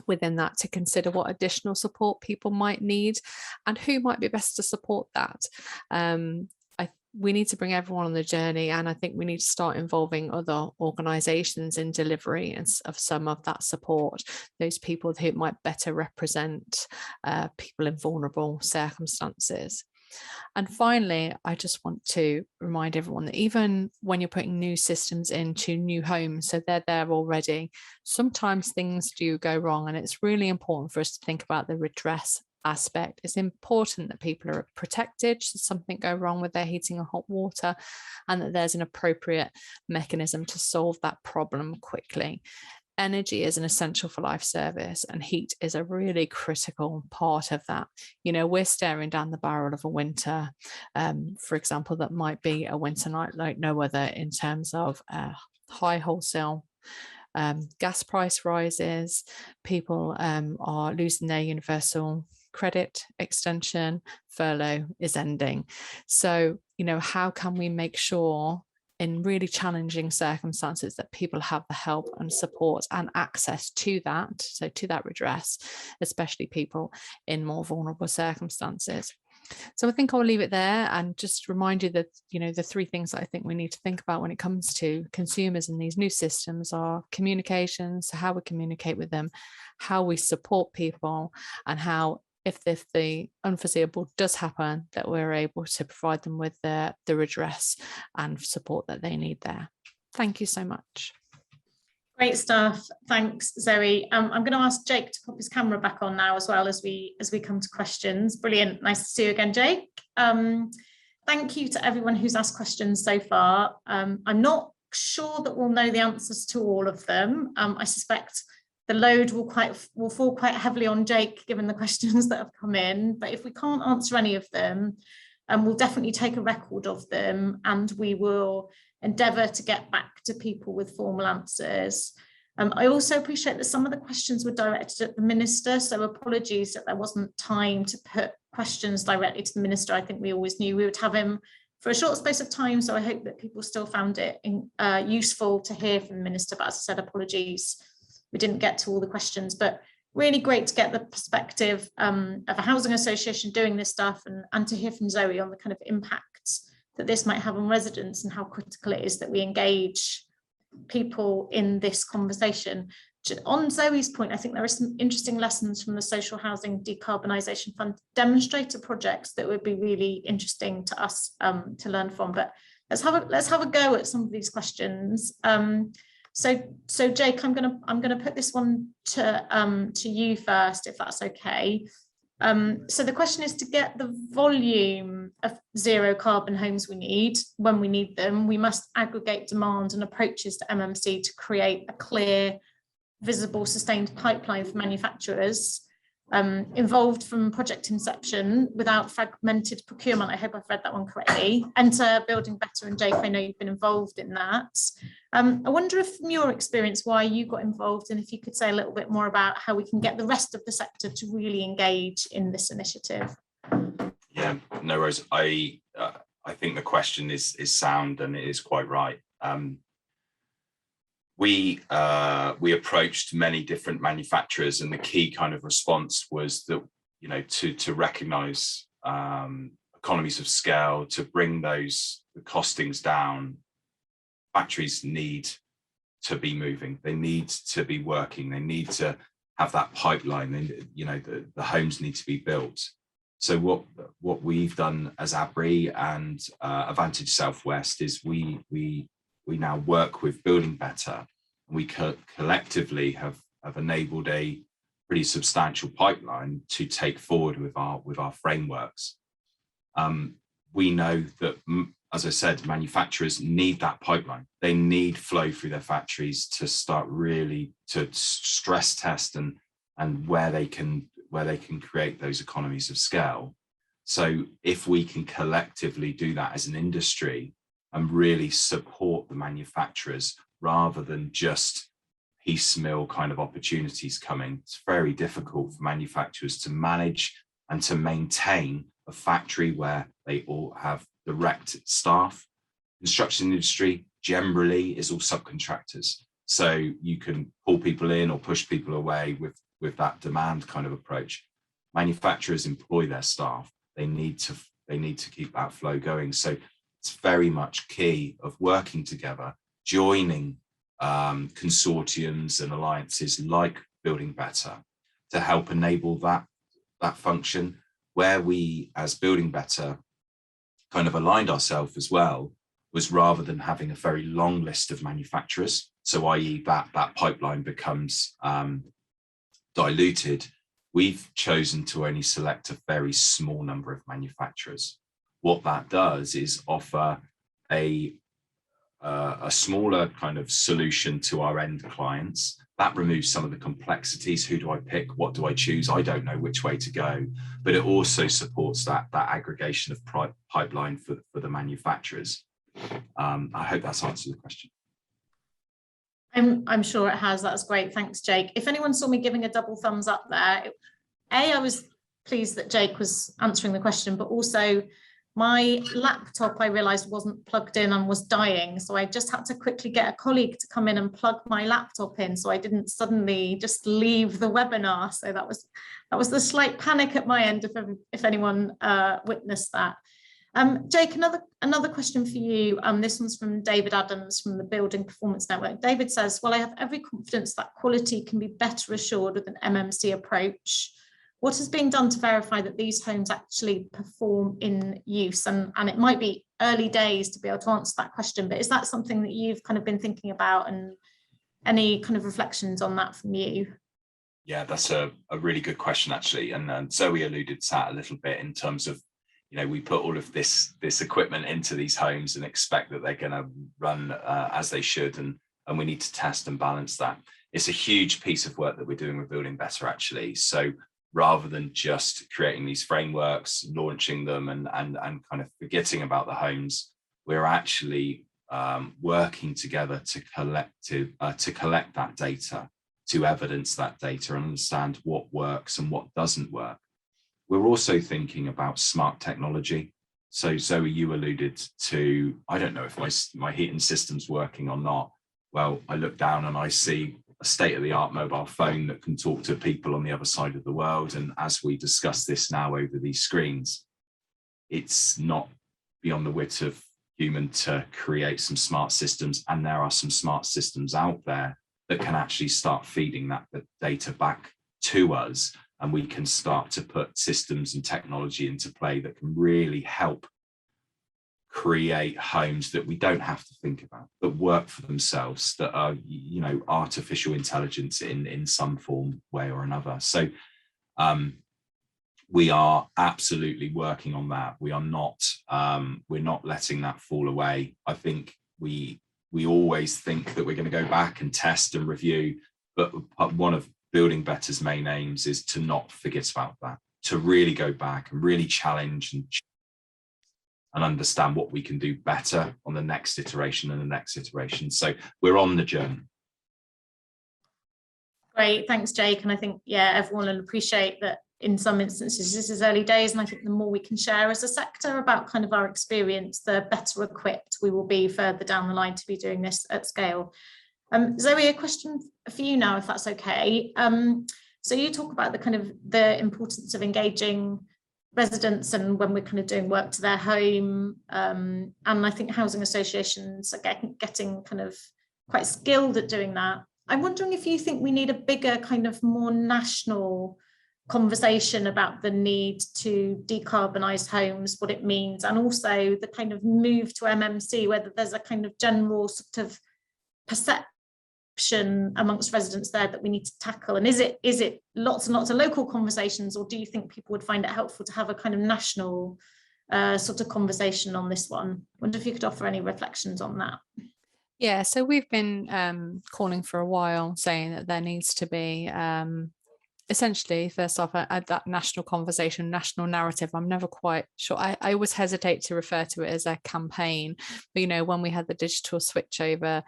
within that to consider what additional support people might need and who might be best to support that. We need to bring everyone on the journey, and I think we need to start involving other organisations in delivery of some of that support, those people who might better represent people in vulnerable circumstances. And finally, I just want to remind everyone that even when you're putting new systems into new homes, so they're there already, sometimes things do go wrong, and it's really important for us to think about the redress aspect. It's important that people are protected should something go wrong with their heating or hot water, and that there's an appropriate mechanism to solve that problem quickly. Energy is an essential for life service, and heat is a really critical part of that. You know, we're staring down the barrel of a winter, for example, that might be a winter night like no other in terms of high wholesale gas price rises. People are losing their universal credit extension, furlough is ending. So, you know, how can we make sure in really challenging circumstances that people have the help and support and access to that, so to that redress, especially people in more vulnerable circumstances? So I think I'll leave it there and just remind you that, you know, the three things that I think we need to think about when it comes to consumers in these new systems are communication, so how we communicate with them, how we support people, and how, if the unforeseeable does happen, that we're able to provide them with the redress and support that they need there. Thank you so much. Great stuff. Thanks, Zoe. I'm going to ask Jake to pop his camera back on now as well as we come to questions. Brilliant. Nice to see you again, Jake. Thank you to everyone who's asked questions so far. I'm not sure that we'll know the answers to all of them. I suspect the load will fall quite heavily on Jake given the questions that have come in, but if we can't answer any of them, we'll definitely take a record of them, and we will endeavour to get back to people with formal answers. I also appreciate that some of the questions were directed at the Minister, so apologies that there wasn't time to put questions directly to the Minister. I think we always knew we would have him for a short space of time, so I hope that people still found it useful to hear from the Minister, but as I said, apologies, we didn't get to all the questions, but really great to get the perspective of a housing association doing this stuff, and to hear from Zoe on the kind of impacts that this might have on residents and how critical it is that we engage people in this conversation. On Zoe's point, I think there are some interesting lessons from the Social Housing Decarbonisation Fund demonstrator projects that would be really interesting to us to learn from. But let's have a go at some of these questions. So Jake, I'm gonna put this one to you first, if that's okay. So the question is, to get the volume of zero carbon homes we need when we need them, we must aggregate demand and approaches to MMC to create a clear, visible, sustained pipeline for manufacturers involved from project inception without fragmented procurement. I hope I've read that one correctly. Enter Building Better, and Jake, I know you've been involved in that. I wonder if from your experience why you got involved, and if you could say a little bit more about how we can get the rest of the sector to really engage in this initiative. Yeah, no worries. I think the question is sound, and it is quite right. We approached many different manufacturers, and the key kind of response was that, you know, to recognise economies of scale, to bring the costings down. Factories need to be moving, they need to be working, they need to have that pipeline, and you know, the homes need to be built. So what we've done as ABRI and Advantage Southwest is we now work with Building Better, and we collectively have enabled a pretty substantial pipeline to take forward with our frameworks. We know that, as I said, manufacturers need that pipeline. They need flow through their factories to start really to stress test and where they can create those economies of scale. So if we can collectively do that as an industry and really support the manufacturers rather than just piecemeal kind of opportunities coming, it's very difficult for manufacturers to manage and to maintain a factory where they all have direct staff. Construction industry generally is all subcontractors, so you can pull people in or push people away with that demand kind of approach. Manufacturers employ their staff. They need to keep that flow going. So it's very much key of working together, joining consortiums and alliances like Building Better to help enable that function. Where we, as Building Better, kind of aligned ourselves as well, was rather than having a very long list of manufacturers, so i.e. that pipeline becomes diluted, we've chosen to only select a very small number of manufacturers. What that does is offer a smaller kind of solution to our end clients. That removes some of the complexities. Who do I pick? What do I choose? I don't know which way to go. But it also supports that aggregation of pipeline for the manufacturers. I hope that's answered the question. I'm sure it has. That's great. Thanks, Jake. If anyone saw me giving a double thumbs up there, I was pleased that Jake was answering the question, but also my laptop, I realized, wasn't plugged in and was dying. So I just had to quickly get a colleague to come in and plug my laptop in, so I didn't suddenly just leave the webinar. So that was the slight panic at my end, if anyone witnessed that. Jake, another question for you. This one's from David Adams from the Building Performance Network. David says, well, I have every confidence that quality can be better assured with an MMC approach. What is being done to verify that these homes actually perform in use? And it might be early days to be able to answer that question, but is that something that you've kind of been thinking about, and any kind of reflections on that from you? Yeah, that's a really good question, actually. And Zoe alluded to that a little bit in terms of, you know, we put all of this equipment into these homes and expect that they're going to run as they should, and we need to test and balance that. It's a huge piece of work that we're doing with Building Better, actually. So rather than just creating these frameworks, launching them and kind of forgetting about the homes, we're actually working together to collect that data, to evidence that data and understand what works and what doesn't work. We're also thinking about smart technology. So Zoe, you alluded to, I don't know if my heating system's working or not. Well, I look down and I see a state-of-the-art mobile phone that can talk to people on the other side of the world. And as we discuss this now over these screens, it's not beyond the wit of human to create some smart systems. And there are some smart systems out there that can actually start feeding that data back to us. And we can start to put systems and technology into play that can really help create homes that we don't have to think about, that work for themselves, that are, you know, artificial intelligence in some form, way or another. So we are absolutely working on that. We are not, we're not letting that fall away. I think we always think that we're going to go back and test and review, but one of Building Better's main aims is to not forget about that, to really go back and really challenge and understand what we can do better on the next iteration and the next iteration. So we're on the journey. Great, thanks, Jake. And I think, yeah, everyone will appreciate that in some instances this is early days, and I think the more we can share as a sector about kind of our experience, the better equipped we will be further down the line to be doing this at scale. Zoe, a question for you now, if that's okay. So you talk about the kind of the importance of engaging residents and when we're kind of doing work to their home, and I think housing associations are getting kind of quite skilled at doing that. I'm wondering if you think we need a bigger kind of more national conversation about the need to decarbonise homes, what it means, and also the kind of move to MMC, whether there's a kind of general sort of perception amongst residents there that we need to tackle, and is it lots and lots of local conversations, or do you think people would find it helpful to have a kind of national sort of conversation on this one? I wonder if you could offer any reflections on that. Yeah, so we've been calling for a while, saying that there needs to be essentially, first off, that national conversation, national narrative. I'm never quite sure. I always hesitate to refer to it as a campaign, but you know, when we had the digital switchover,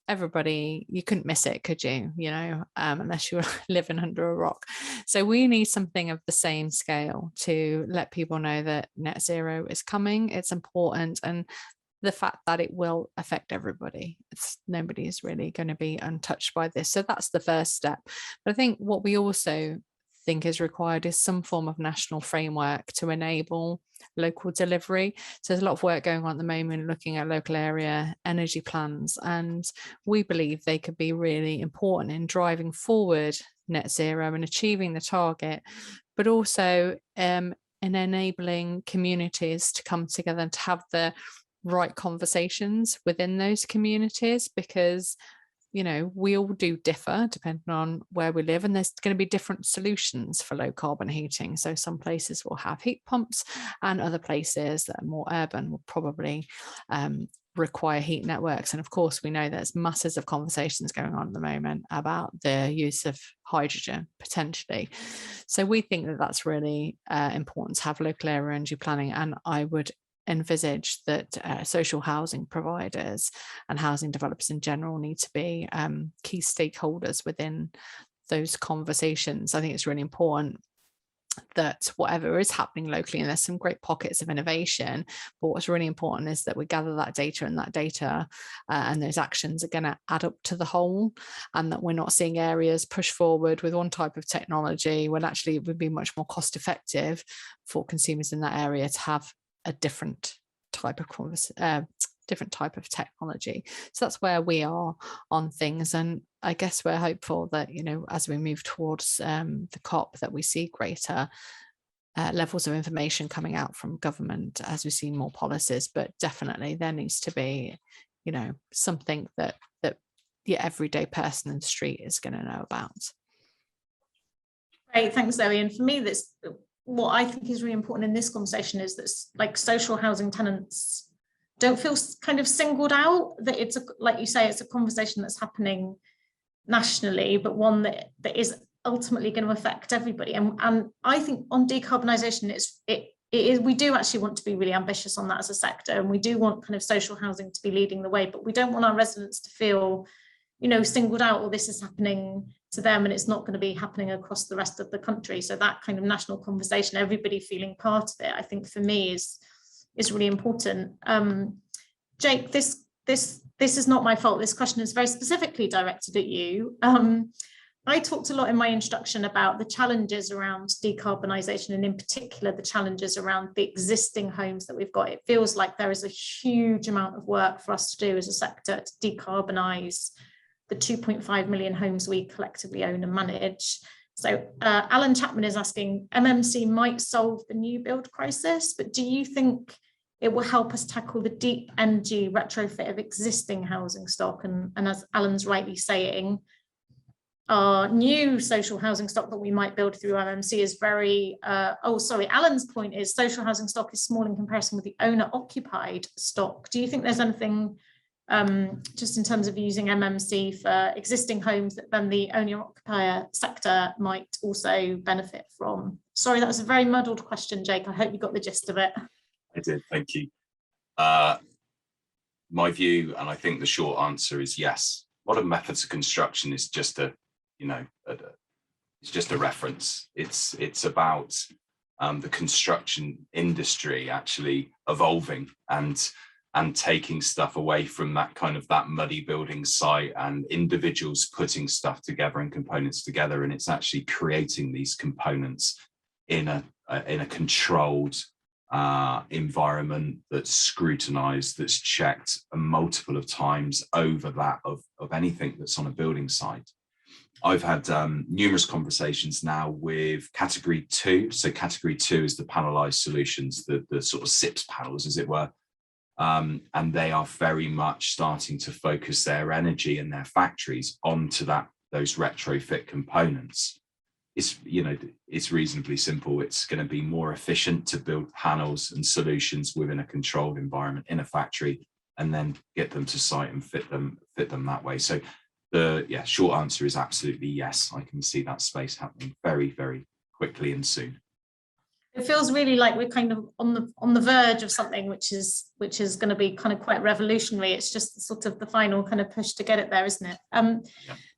everybody, you couldn't miss it, could you? You know, unless you were living under a rock. So we need something of the same scale to let people know that net zero is coming. It's important, and the fact that it will affect everybody. Nobody is really going to be untouched by this. So that's the first step. But I think what we also think is required is some form of national framework to enable local delivery. So there's a lot of work going on at the moment looking at local area energy plans, and we believe they could be really important in driving forward net zero and achieving the target, but also in enabling communities to come together and to have the right conversations within those communities, because you know, we all do differ depending on where we live, and there's going to be different solutions for low carbon heating. So some places will have heat pumps, and other places that are more urban will probably require heat networks. And of course, we know there's masses of conversations going on at the moment about the use of hydrogen potentially. So we think that that's really important to have local area energy planning, and I would envisage that social housing providers and housing developers in general need to be key stakeholders within those conversations. I think it's really important that whatever is happening locally, and there's some great pockets of innovation, but what's really important is that we gather that data, and that data and those actions are going to add up to the whole, and that we're not seeing areas push forward with one type of technology when actually it would be much more cost effective for consumers in that area to have a different type of technology. So that's where we are on things, and I guess we're hopeful that, you know, as we move towards the COP, that we see greater levels of information coming out from government as we see more policies. But definitely there needs to be, you know, something that the everyday person in the street is going to know about. Great, thanks, Zoe. And for me, that's what I think is really important in this conversation, is that like social housing tenants don't feel kind of singled out, that it's like you say, it's a conversation that's happening nationally, but one that is ultimately going to affect everybody. And I think on decarbonisation, it is, we do actually want to be really ambitious on that as a sector, and we do want kind of social housing to be leading the way, but we don't want our residents to feel, you know, singled out, or this is happening to them and it's not going to be happening across the rest of the country. So that kind of national conversation, everybody feeling part of it, I think for me is really important. Jake, this is not my fault. This question is very specifically directed at you. I talked a lot in my introduction about the challenges around decarbonisation, and in particular the challenges around the existing homes that we've got. It feels like there is a huge amount of work for us to do as a sector to decarbonise the 2.5 million homes we collectively own and manage. So Alan Chapman is asking, MMC might solve the new build crisis, but do you think it will help us tackle the deep energy retrofit of existing housing stock? And as Alan's rightly saying, our new social housing stock that we might build through MMC is very, Alan's point is social housing stock is small in comparison with the owner occupied stock. Do you think there's anything just in terms of using MMC for existing homes that then the owner occupier sector might also benefit from? Sorry, that was a very muddled question, Jake. I hope you got the gist of it. I did, thank you. My view, and I think the short answer is yes. Modern methods of construction is just a just a reference. It's about the construction industry actually evolving and taking stuff away from that muddy building site and individuals putting stuff together and components together, and it's actually creating these components in a controlled environment that's scrutinized, that's checked a multiple of times over that of anything that's on a building site. I've had numerous conversations now with category 2. So category 2 is the panelized solutions, the sort of SIPS panels, as it were. And they are very much starting to focus their energy and their factories onto those retrofit components. It's reasonably simple. It's going to be more efficient to build panels and solutions within a controlled environment in a factory, and then get them to site and fit them that way. So the short answer is absolutely yes. I can see that space happening very, very quickly and soon. It feels really like we're kind of on the verge of something which is going to be kind of quite revolutionary. It's just sort of the final kind of push to get it there, isn't it?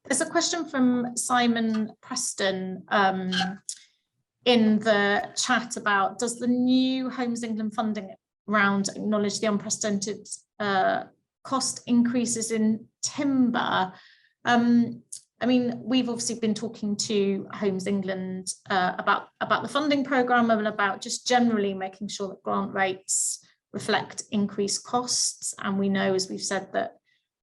There's a question from Simon Preston in the chat about, does the new Homes England funding round acknowledge the unprecedented cost increases in timber? I mean, we've obviously been talking to Homes England about the funding programme and about just generally making sure that grant rates reflect increased costs. And we know, as we've said, that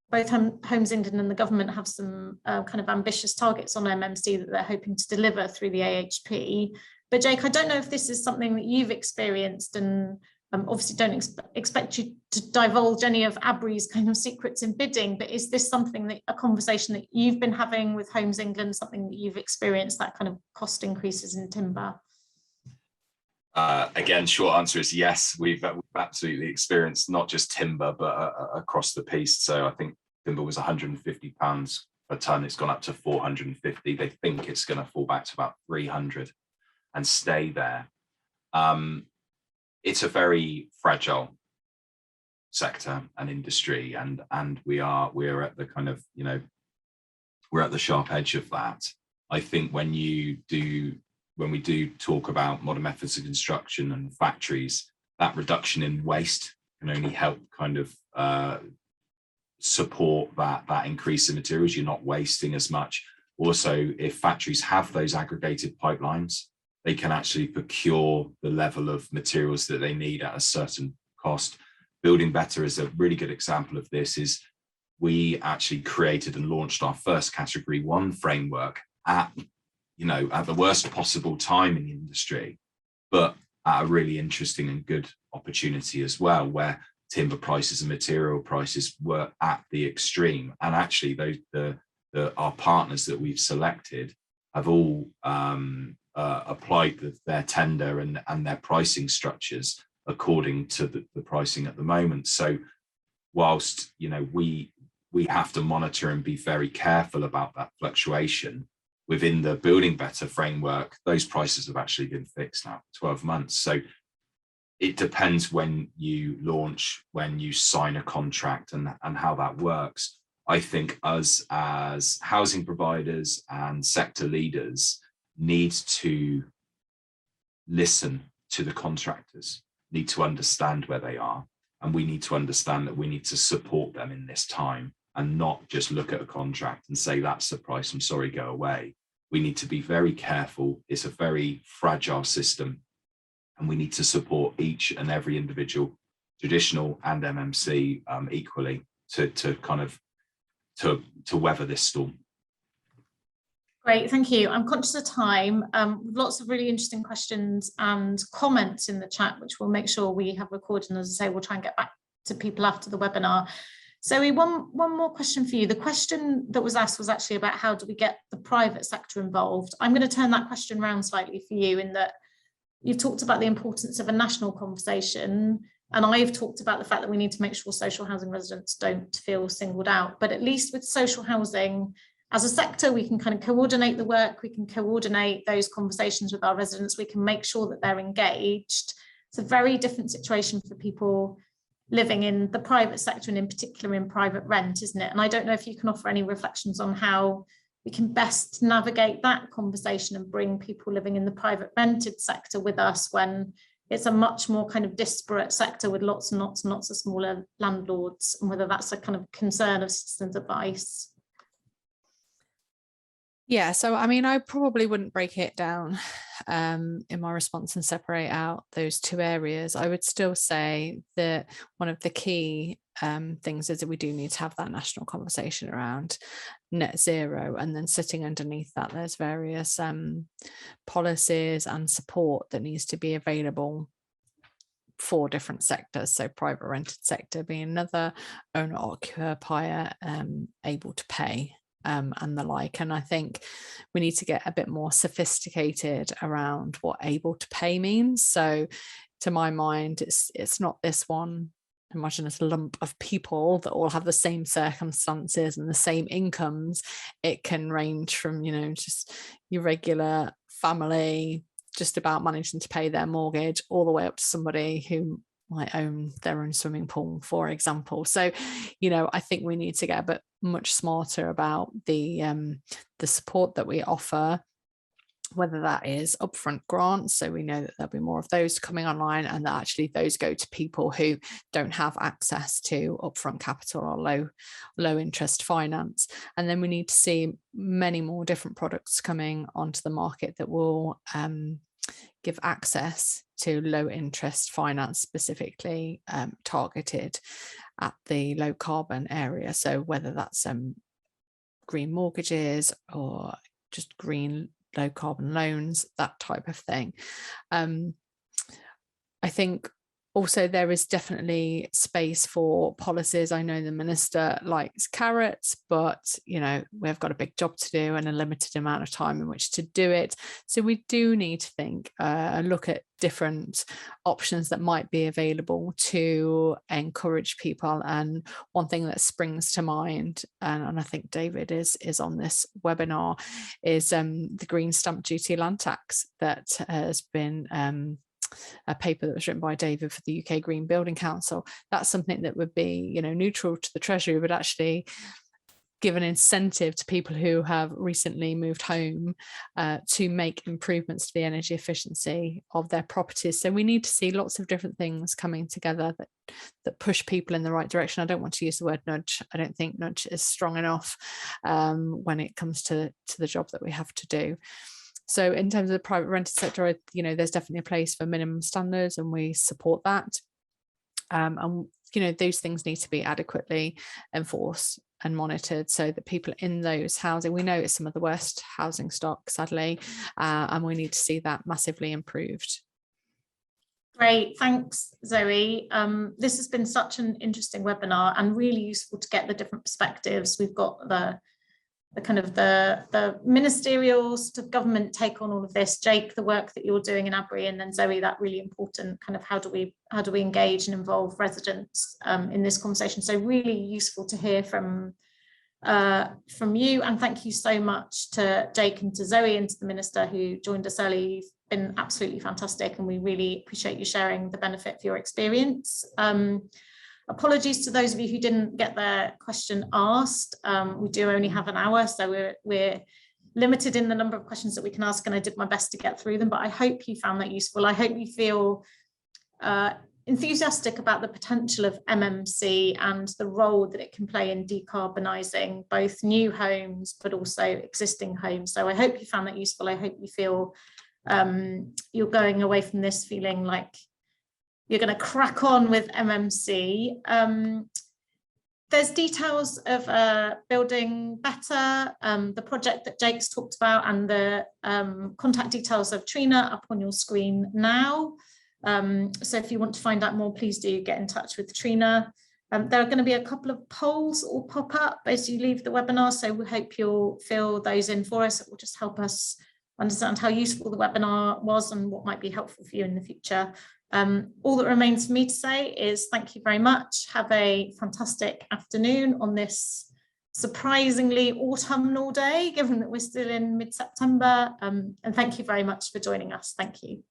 both Homes England and the government have some kind of ambitious targets on MMC that they're hoping to deliver through the AHP. But Jake, I don't know if this is something that you've experienced, and obviously don't expect you to divulge any of ABRI's kind of secrets in bidding, but is this something a conversation that you've been having with Homes England, something that you've experienced, that kind of cost increases in timber? Again, short answer is yes. We've absolutely experienced not just timber, but across the piece. So I think timber was £150 per tonne. It's gone up to 450. They think it's going to fall back to about 300 and stay there. It's a very fragile sector and industry, and we're at the kind of, we're at the sharp edge of that. I think when we do talk about modern methods of construction and factories, that reduction in waste can only help kind of support that increase in materials. You're not wasting as much. Also, if factories have those aggregated pipelines, they can actually procure the level of materials that they need at a certain cost. Building Better is a really good example of this. Is we actually created and launched our first category 1 framework at the worst possible time in the industry, but at a really interesting and good opportunity as well, where timber prices and material prices were at the extreme. And actually our partners that we've selected have all applied their tender and their pricing structures according to the pricing at the moment. So whilst we have to monitor and be very careful about that fluctuation within the Building Better framework, those prices have actually been fixed now 12 months. So it depends when you launch, when you sign a contract, and how that works. I think us as housing providers and sector leaders need to listen to the contractors, need to understand where they are, and we need to understand that we need to support them in this time and not just look at a contract and say, that's the price, I'm sorry, go away. We need to be very careful. It's a very fragile system, and we need to support each and every individual, traditional and MMC, equally to weather this storm. Great, thank you. I'm conscious of time. Lots of really interesting questions and comments in the chat, which we'll make sure we have recorded. And as I say, we'll try and get back to people after the webinar. So one more question for you. The question that was asked was actually about how do we get the private sector involved? I'm going to turn that question around slightly for you, in that you've talked about the importance of a national conversation, and I've talked about the fact that we need to make sure social housing residents don't feel singled out. But at least with social housing, as a sector, we can kind of coordinate the work, we can coordinate those conversations with our residents, we can make sure that they're engaged. It's a very different situation for people living in the private sector, and in particular in private rent, isn't it? And I don't know if you can offer any reflections on how we can best navigate that conversation and bring people living in the private rented sector with us when it's a much more kind of disparate sector with lots and lots and lots of smaller landlords, and whether that's a kind of concern of citizens' advice. Yeah, so I mean, I probably wouldn't break it down in my response and separate out those two areas. I would still say that one of the key things is that we do need to have that national conversation around net zero, and then sitting underneath that, there's various policies and support that needs to be available for different sectors. So private rented sector being another, owner occupier, able to pay, and the like. And I think we need to get a bit more sophisticated around what able to pay means. So to my mind, it's not this one, imagine it's a lump of people that all have the same circumstances and the same incomes. It can range from, you know, just your regular family just about managing to pay their mortgage, all the way up to somebody who might own their own swimming pool, for example. So, you know, I think we need to get a bit much smarter about the support that we offer, whether that is upfront grants, so we know that there'll be more of those coming online, and that actually those go to people who don't have access to upfront capital or low interest finance. And then we need to see many more different products coming onto the market that will give access to low interest finance, specifically targeted at the low carbon area. So whether that's green mortgages or just green low carbon loans, that type of thing. I think also there is definitely space for policies. I know the minister likes carrots, but you know, we've got a big job to do and a limited amount of time in which to do it. So we do need to think and look at different options that might be available to encourage people. And one thing that springs to mind, and I think David is on this webinar, is the green stamp duty land tax that has been a paper that was written by David for the UK Green Building Council. That's something that would be, you know, neutral to the Treasury, but actually give an incentive to people who have recently moved home to make improvements to the energy efficiency of their properties. So we need to see lots of different things coming together that push people in the right direction. I don't want to use the word nudge. I don't think nudge is strong enough when it comes to the job that we have to do. So in terms of the private rented sector, you know, there's definitely a place for minimum standards, and we support that. And, you know, those things need to be adequately enforced and monitored so that people in those housing, we know it's some of the worst housing stock, sadly, and we need to see that massively improved. Great, thanks, Zoe. This has been such an interesting webinar and really useful to get the different perspectives. We've got the kind of the ministerial sort of government take on all of this, Jake, the work that you're doing in ABRI, and then Zoe, that really important kind of how do we engage and involve residents in this conversation. So really useful to hear from you, and thank you so much to Jake and to Zoe and to the minister who joined us early. You've been absolutely fantastic, and we really appreciate you sharing the benefit of your experience. Apologies to those of you who didn't get their question asked. We do only have an hour, so we're limited in the number of questions that we can ask, and I did my best to get through them, but I hope you found that useful. I hope you feel enthusiastic about the potential of MMC and the role that it can play in decarbonising both new homes but also existing homes. So I hope you found that useful. I hope you feel you're going away from this feeling like you're going to crack on with MMC. There's details of Building Better, the project that Jake's talked about, and the contact details of Trina up on your screen now. So if you want to find out more, please do get in touch with Trina. There are going to be a couple of polls that will pop up as you leave the webinar, so we hope you'll fill those in for us. It will just help us understand how useful the webinar was and what might be helpful for you in the future. All that remains for me to say is thank you very much. Have a fantastic afternoon on this surprisingly autumnal day, given that we're still in mid-September. And thank you very much for joining us. Thank you.